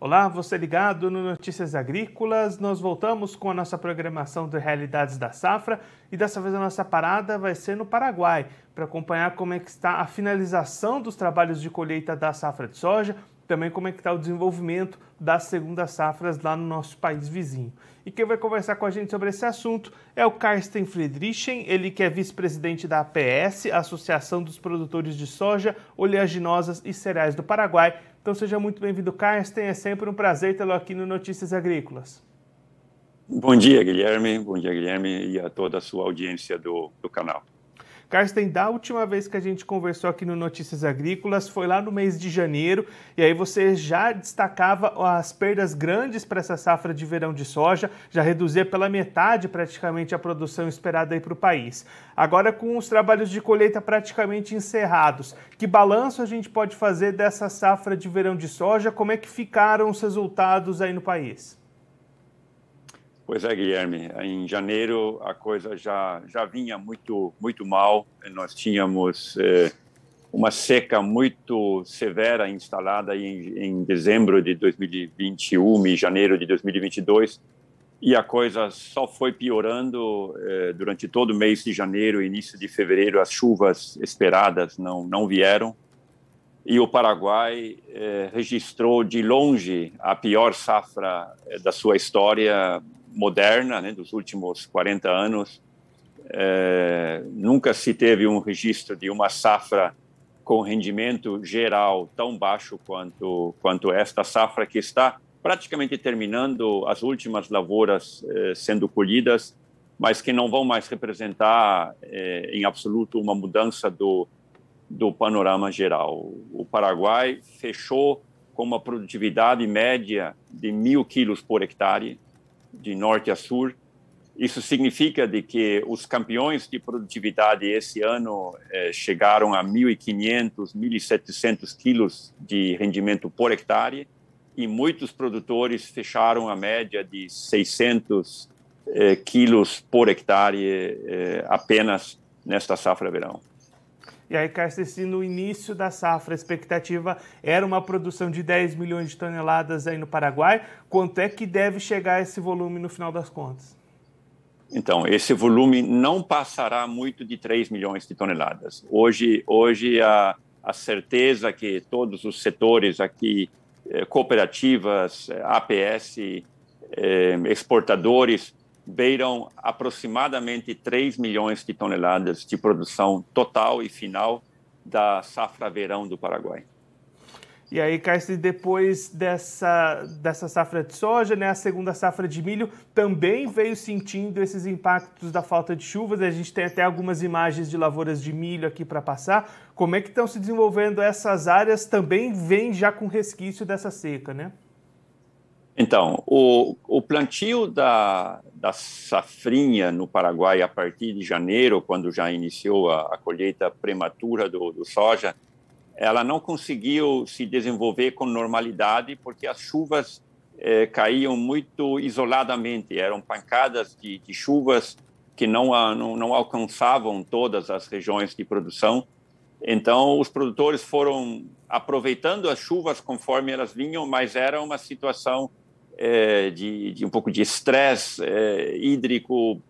Olá, você ligado no Notícias Agrícolas. Nós voltamos com a nossa programação de Realidades da Safra e dessa vez a nossa parada vai ser no Paraguai, para acompanhar como é que está a finalização dos trabalhos de colheita da safra de soja, também como é que está o desenvolvimento das segundas safras lá no nosso país vizinho. E quem vai conversar com a gente sobre esse assunto é o Carsten Friedrichen, ele que é vice-presidente da APS, Associação dos Produtores de Soja, Oleaginosas e Cereais do Paraguai. Então seja muito bem-vindo, Carsten, é sempre um prazer tê-lo aqui no Notícias Agrícolas. Bom dia, Guilherme, e a toda a sua audiência do canal. Carsten, da última vez que a gente conversou aqui no Notícias Agrícolas foi lá no mês de janeiro, e aí você já destacava as perdas grandes para essa safra de verão de soja, já reduzia pela metade praticamente a produção esperada aí para o país. Agora, com os trabalhos de colheita praticamente encerrados, que balanço a gente pode fazer dessa safra de verão de soja? Como é que ficaram os resultados aí no país? Pois é, Guilherme, em janeiro a coisa já vinha muito mal. Nós tínhamos uma seca muito severa instalada em dezembro de 2021 e janeiro de 2022, e a coisa só foi piorando durante todo o mês de janeiro e início de fevereiro. As chuvas esperadas não vieram, e o Paraguai registrou de longe a pior safra da sua história moderna, né, dos últimos 40 anos. Nunca se teve um registro de uma safra com rendimento geral tão baixo quanto esta safra, que está praticamente terminando, as últimas lavouras sendo colhidas, mas que não vão mais representar em absoluto uma mudança do panorama geral. O Paraguai fechou com uma produtividade média de 1.000 quilos por hectare, de norte a sul. Isso significa de que os campeões de produtividade esse ano chegaram a 1.500, 1.700 quilos de rendimento por hectare, e muitos produtores fecharam a média de 600 quilos por hectare apenas nesta safra verão. E aí, Carsten, se no início da safra a expectativa era uma produção de 10 milhões de toneladas aí no Paraguai, quanto é que deve chegar esse volume no final das contas? Então, esse volume não passará muito de 3 milhões de toneladas. Hoje a certeza que todos os setores aqui, cooperativas, APS, exportadores, beiram aproximadamente 3 milhões de toneladas de produção total e final da safra verão do Paraguai. E aí, Carsten, depois dessa safra de soja, né, a segunda safra de milho também veio sentindo esses impactos da falta de chuvas. A gente tem até algumas imagens de lavouras de milho aqui para passar. Como é que estão se desenvolvendo essas áreas? Também vem já com resquício dessa seca, né? Então, o plantio da safrinha no Paraguai a partir de janeiro, quando já iniciou a colheita prematura do soja, ela não conseguiu se desenvolver com normalidade, porque as chuvas caíam muito isoladamente. Eram pancadas de chuvas que não alcançavam todas as regiões de produção. Então, os produtores foram aproveitando as chuvas conforme elas vinham, mas era uma situação de um pouco de estresse hídrico.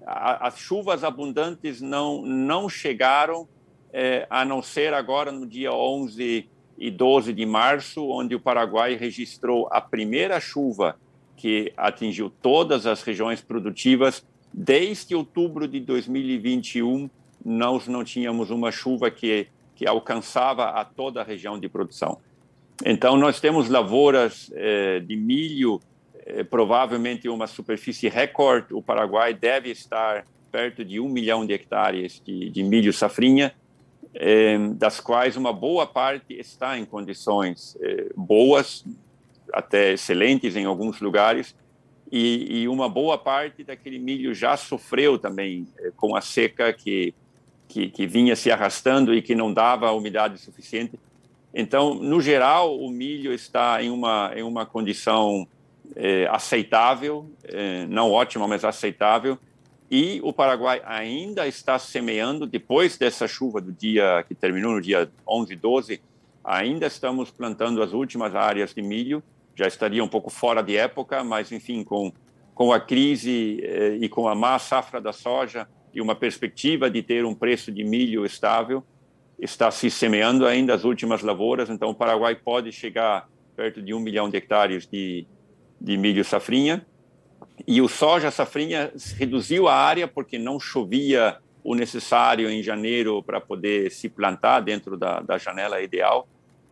As chuvas abundantes não chegaram, a não ser agora no dia 11 e 12 de março, onde o Paraguai registrou a primeira chuva que atingiu todas as regiões produtivas. Desde outubro de 2021, nós não tínhamos uma chuva que alcançava a toda a região de produção. Então, nós temos lavouras de milho, provavelmente uma superfície recorde. O Paraguai deve estar perto de 1 milhão de hectares de milho safrinha, das quais uma boa parte está em condições boas, até excelentes em alguns lugares, e uma boa parte daquele milho já sofreu também com a seca que vinha se arrastando e que não dava umidade suficiente. Então, no geral, o milho está em uma condição aceitável, não ótima, mas aceitável, e o Paraguai ainda está semeando, depois dessa chuva do dia que terminou no dia 11 e 12, ainda estamos plantando as últimas áreas de milho, já estaria um pouco fora de época, mas, enfim, com a crise e com a má safra da soja e uma perspectiva de ter um preço de milho estável, está se semeando ainda as últimas lavouras, então o Paraguai pode chegar perto de 1 milhão de hectares de milho safrinha, e o soja safrinha reduziu a área porque não chovia o necessário em janeiro para poder se plantar dentro da janela ideal,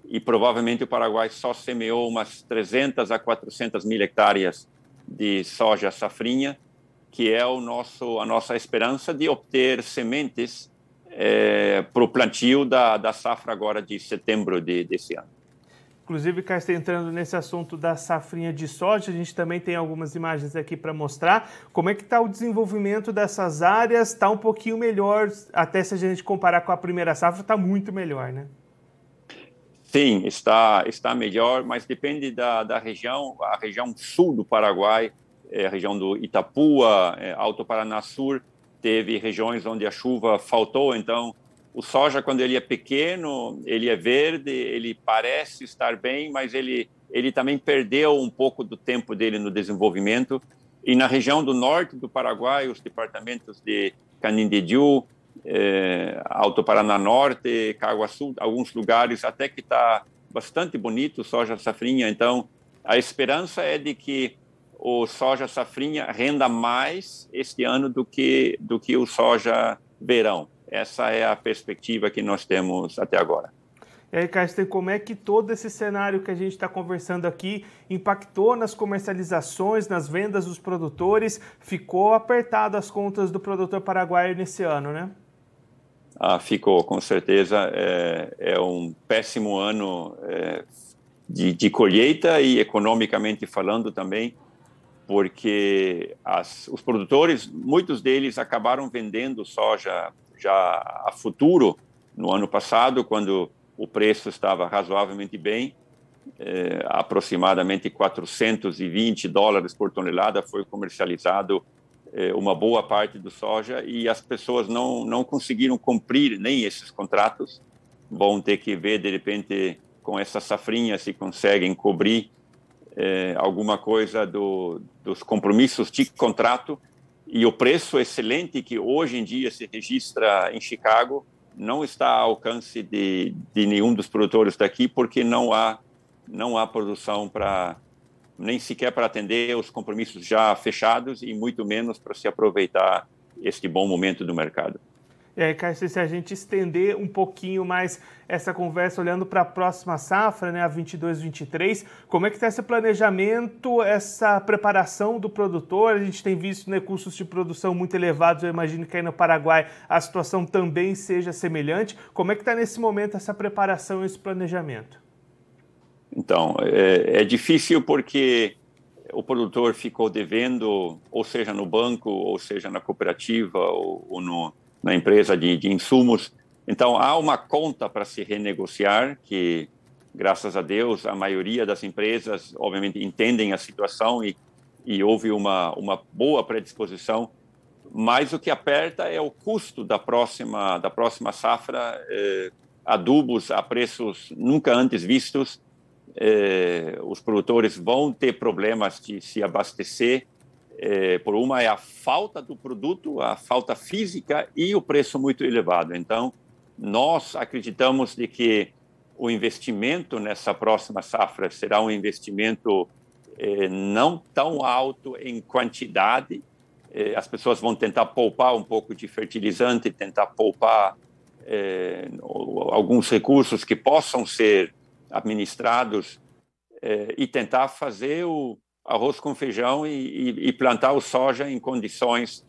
e provavelmente o Paraguai só semeou umas 300 a 400 mil hectares de soja safrinha, que é a nossa esperança de obter sementes para o plantio da safra agora de setembro desse ano. Inclusive, Caio, está entrando nesse assunto da safrinha de soja, a gente também tem algumas imagens aqui para mostrar como é que está o desenvolvimento dessas áreas. Está um pouquinho melhor, até se a gente comparar com a primeira safra, está muito melhor, né? Sim, está melhor, mas depende da região. A região sul do Paraguai, a região do Itapúa, Alto Paraná Sur, teve regiões onde a chuva faltou, então o soja, quando ele é pequeno, ele é verde, ele parece estar bem, mas ele também perdeu um pouco do tempo dele no desenvolvimento. E na região do norte do Paraguai, os departamentos de Canindeyú, Alto Paraná Norte, Caguaçu, alguns lugares até que está bastante bonito o soja safrinha. Então, a esperança é de que o soja safrinha renda mais este ano do que o soja verão. Essa é a perspectiva que nós temos até agora. E aí, Carsten, como é que todo esse cenário que a gente está conversando aqui impactou nas comercializações, nas vendas dos produtores? Ficou apertado as contas do produtor paraguaio nesse ano, né? Ficou, com certeza. É um péssimo ano de colheita e economicamente falando também, porque os produtores, muitos deles acabaram vendendo soja já a futuro no ano passado, quando o preço estava razoavelmente bem, aproximadamente $420 por tonelada foi comercializado uma boa parte do soja, e as pessoas não conseguiram cumprir nem esses contratos. Vão ter que ver, de repente, com essa safrinha, se conseguem cobrir alguma coisa dos compromissos de contrato. E o preço excelente que hoje em dia se registra em Chicago não está ao alcance de nenhum dos produtores daqui, porque não há produção nem sequer para atender os compromissos já fechados, e muito menos para se aproveitar este bom momento do mercado. E aí, Caio, se a gente estender um pouquinho mais essa conversa, olhando para a próxima safra, né, a 22-23, como é que está esse planejamento, essa preparação do produtor? A gente tem visto, né, custos de produção muito elevados, eu imagino que aí no Paraguai a situação também seja semelhante. Como é que está nesse momento essa preparação e esse planejamento? Então, é difícil porque o produtor ficou devendo, ou seja no banco, ou seja na cooperativa, ou na empresa de insumos. Então, há uma conta para se renegociar, que, graças a Deus, a maioria das empresas, obviamente, entendem a situação e houve uma boa predisposição, mas o que aperta é o custo da próxima safra, adubos a preços nunca antes vistos. Os produtores vão ter problemas de se abastecer. Por uma é a falta do produto, a falta física e o preço muito elevado. Então, nós acreditamos de que o investimento nessa próxima safra será um investimento não tão alto em quantidade. As pessoas vão tentar poupar um pouco de fertilizante, tentar poupar alguns recursos que possam ser administrados e tentar fazer o arroz com feijão e plantar o soja em condições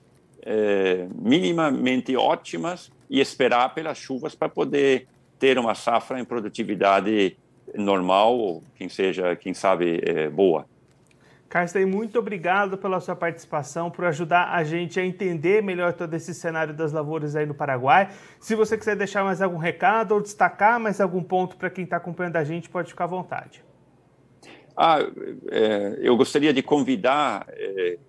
minimamente ótimas e esperar pelas chuvas para poder ter uma safra em produtividade normal, ou quem sabe, boa. Carsten, muito obrigado pela sua participação, por ajudar a gente a entender melhor todo esse cenário das lavouras aí no Paraguai. Se você quiser deixar mais algum recado ou destacar mais algum ponto para quem está acompanhando a gente, pode ficar à vontade. Eu gostaria de convidar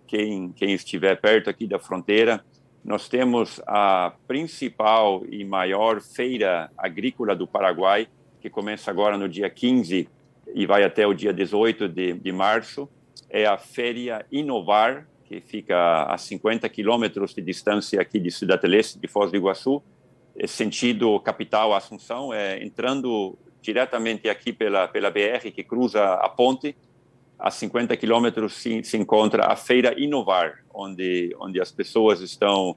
quem estiver perto aqui da fronteira. Nós temos a principal e maior feira agrícola do Paraguai, que começa agora no dia 15 e vai até o dia 18 de março, é a Feria Inovar, que fica a 50 quilômetros de distância aqui de Cidade Leste, de Foz do Iguaçu, sentido capital Assunção, entrando diretamente aqui pela BR, que cruza a ponte. A 50 quilômetros se encontra a Feira Inovar, onde as pessoas estão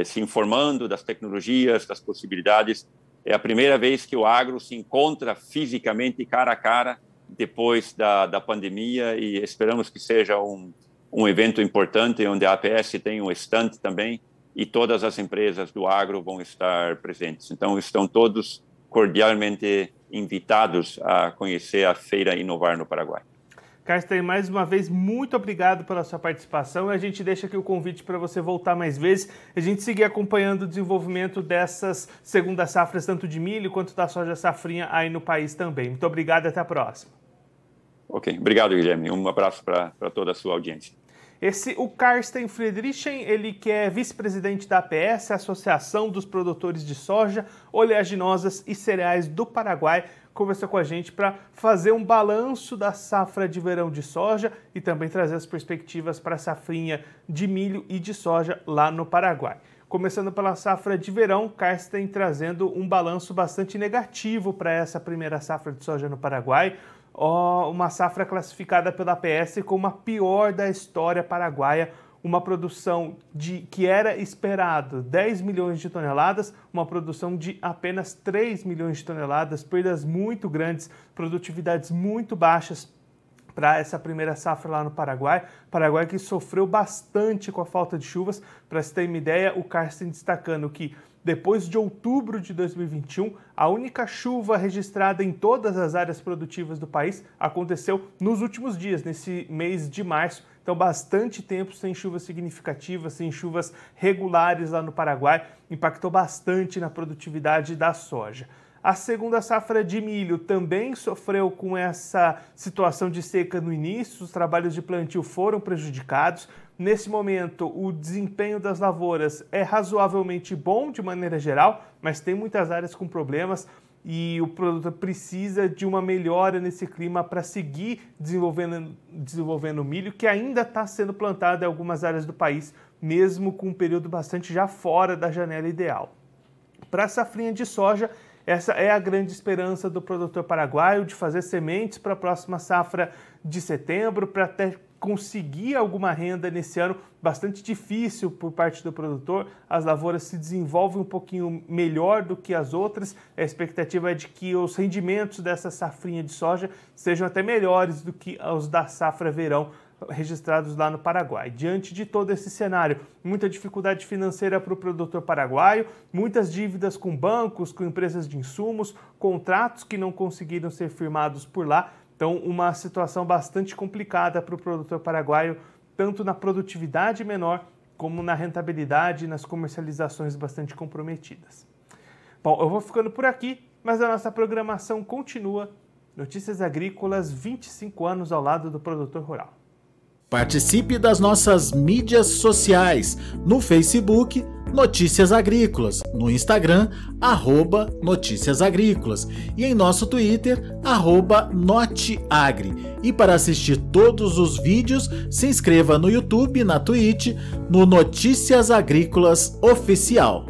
se informando das tecnologias, das possibilidades. É a primeira vez que o agro se encontra fisicamente, cara a cara, depois da pandemia, e esperamos que seja um evento importante, onde a APS tem um stand também, e todas as empresas do agro vão estar presentes. Então, estão todos cordialmente invitados a conhecer a Feira Inovar no Paraguai. Carsten, mais uma vez, muito obrigado pela sua participação. A gente deixa aqui o convite para você voltar mais vezes, a gente seguir acompanhando o desenvolvimento dessas segundas safras, tanto de milho quanto da soja safrinha aí no país também. Muito obrigado e até a próxima. Ok, obrigado, Guilherme. Um abraço para toda a sua audiência. O Carsten Friedrichen, ele que é vice-presidente da APS, Associação dos Produtores de Soja, Oleaginosas e Cereais do Paraguai, conversou com a gente para fazer um balanço da safra de verão de soja e também trazer as perspectivas para a safrinha de milho e de soja lá no Paraguai. Começando pela safra de verão, Carsten trazendo um balanço bastante negativo para essa primeira safra de soja no Paraguai, uma safra classificada pela APS como a pior da história paraguaia, uma produção que era esperado 10 milhões de toneladas, uma produção de apenas 3 milhões de toneladas, perdas muito grandes, produtividades muito baixas para essa primeira safra lá no Paraguai. Paraguai que sofreu bastante com a falta de chuvas. Para se ter uma ideia, o Carsten destacando que depois de outubro de 2021, a única chuva registrada em todas as áreas produtivas do país aconteceu nos últimos dias, nesse mês de março. Então, bastante tempo sem chuvas significativas, sem chuvas regulares lá no Paraguai, impactou bastante na produtividade da soja. A segunda safra de milho também sofreu com essa situação de seca no início, os trabalhos de plantio foram prejudicados. Nesse momento, o desempenho das lavouras é razoavelmente bom de maneira geral, mas tem muitas áreas com problemas e o produtor precisa de uma melhora nesse clima para seguir desenvolvendo milho, que ainda está sendo plantado em algumas áreas do país, mesmo com um período bastante já fora da janela ideal. Para a safrinha de soja, essa é a grande esperança do produtor paraguaio, de fazer sementes para a próxima safra de setembro, para até conseguir alguma renda nesse ano. Bastante difícil por parte do produtor, as lavouras se desenvolvem um pouquinho melhor do que as outras, a expectativa é de que os rendimentos dessa safrinha de soja sejam até melhores do que os da safra verão registrados lá no Paraguai. Diante de todo esse cenário, muita dificuldade financeira para o produtor paraguaio, muitas dívidas com bancos, com empresas de insumos, contratos que não conseguiram ser firmados por lá. Então, uma situação bastante complicada para o produtor paraguaio, tanto na produtividade menor, como na rentabilidade e nas comercializações bastante comprometidas. Bom, eu vou ficando por aqui, mas a nossa programação continua. Notícias Agrícolas, 25 anos ao lado do produtor rural. Participe das nossas mídias sociais, no Facebook, Notícias Agrícolas, no Instagram, @Notícias Agrícolas e em nosso Twitter, @Noteagri. E para assistir todos os vídeos, se inscreva no YouTube, na Twitch, no Notícias Agrícolas Oficial.